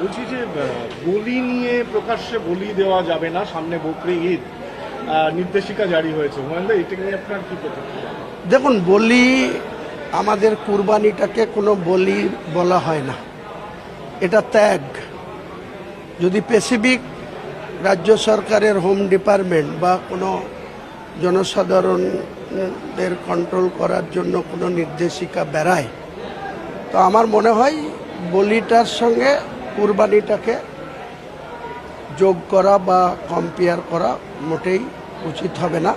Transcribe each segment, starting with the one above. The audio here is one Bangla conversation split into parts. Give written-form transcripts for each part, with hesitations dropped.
বলছি যে বলি নিয়ে প্রকাশ্যে বলি দেওয়া যাবে না, সামনে বকরি ঈদ, নির্দেশিকা জারি হয়েছে। হুমায়ুন দা, এটা নিয়ে আপনার কি প্রতিক্রিয়া? দেখুন, বলি আমাদের কুরবানিটাকে কোনো বলি বলা হয় না, এটা ত্যাগ। যদি স্পেসিফিক রাজ্য সরকারের হোম ডিপার্টমেন্ট বা কোনো জনসাধারণদের কন্ট্রোল করার জন্য কোনো নির্দেশিকা বেরায়, তো আমার মনে হয় বলিটার সঙ্গে কুরবানিটাকে যোগ করা বা কম্পেয়ার করা মোটেই উচিত হবে না।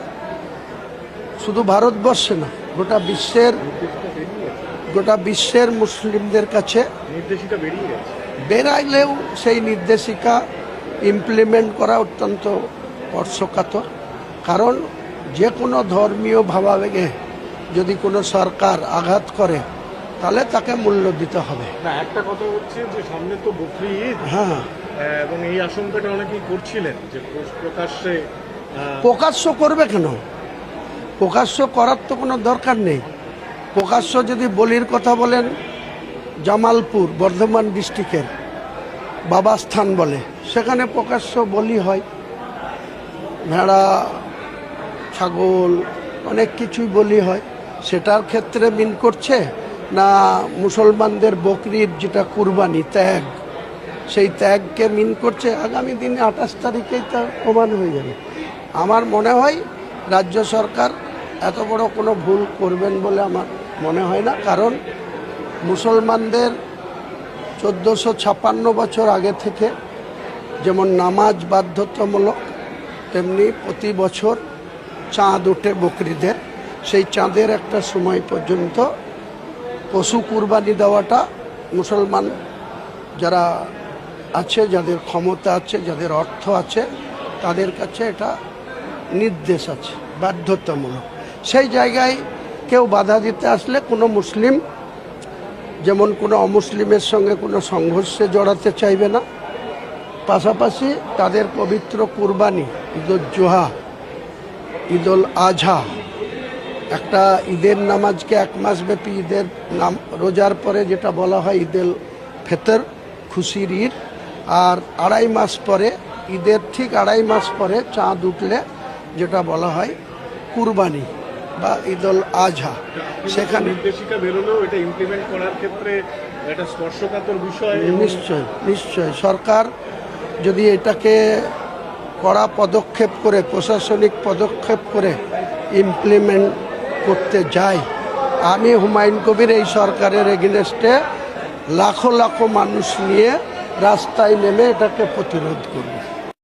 শুধু ভারতবর্ষে না, গোটা বিশ্বের মুসলিমদের কাছে নির্দেশিকা বেরিয়ে গেছে। বেরাইলেও সেই নির্দেশিকা ইমপ্লিমেন্ট করা অত্যন্ত স্পর্শকাতর। কারণ যে কোনো ধর্মীয় ভাবাবেগে যদি কোনো সরকার আঘাত করে, তাহলে তাকে মূল্য দিতে হবে। না, একটা কথা হচ্ছে যে সামনে তো বকরি ঈদ, হ্যাঁ, এবং এই আশঙ্কাটা অনেকেই করছিলেন যে প্রকাশ্যে প্রকাশ্য করবে কেন? প্রকাশ্য করার তো কোনো দরকার নেই। প্রকাশ্য যদি বলির কথা বলেন, জামালপুর বর্ধমান ডিস্ট্রিক্টের বাবাস্থান বলে, সেখানে প্রকাশ্য বলি হয়। ভেড়া, ছাগল, অনেক কিছুই বলি হয়। সেটার ক্ষেত্রে মিন করছে না মুসলমানদের বকরির যেটা কুরবানি ত্যাগ, সেই ত্যাগকে মিন করছে? আগামী দিনে 28 তারিখেই তা প্রমাণ হয়ে যাবে। আমার মনে হয় রাজ্য সরকার এত বড় কোনো ভুল করবেন বলে আমার মনে হয় না। কারণ মুসলমানদের 1456 বছর আগে থেকে যেমন নামাজ বাধ্যতামূলক, তেমনি প্রতি বছর চাঁদ ওঠে বকরিদের। সেই চাঁদের একটা সময় পর্যন্ত পশু কুরবানি দেওয়াটা মুসলমান যারা আছে, যাদের ক্ষমতা আছে, যাদের অর্থ আছে, তাদের কাছে এটা নির্দেশ আছে, বাধ্যতামূলক। সেই জায়গায় কেউ বাধা দিতে আসলে কোনো মুসলিম যেমন কোনো অমুসলিমের সঙ্গে কোনো সংঘর্ষে জড়াতে চাইবে না। পাশাপাশি তাদের পবিত্র কুরবানি ঈদুল জোহা, ঈদুল আজহা, একটা ঈদের নামাজকে 1 মাস ব্যাপী ঈদের নাম রোজার পরে যেটা বলা হয় ঈদুল ফিতর, খুশির ঈদ, আর 2.5 মাস পরে, ঈদের ঠিক 2.5 মাস পরে চাঁদ উঠলে যেটা বলা হয় কুরবানি বা ঈদুল আজহা। সেখানে নির্দেশিকা বেরোলেও এটা ইমপ্লিমেন্ট করার ক্ষেত্রে একটা স্পর্শকাতর বিষয়। নিশ্চয় সরকার যদি এটাকে কড়া পদক্ষেপ করে, প্রশাসনিক পদক্ষেপ করে ইমপ্লিমেন্ট করতে যায়, আমি হুমায়ুন কবির এই সরকারের এগেনস্টে লাখো লাখো মানুষ নিয়ে রাস্তায় নেমে এটাকে প্রতিরোধ করব।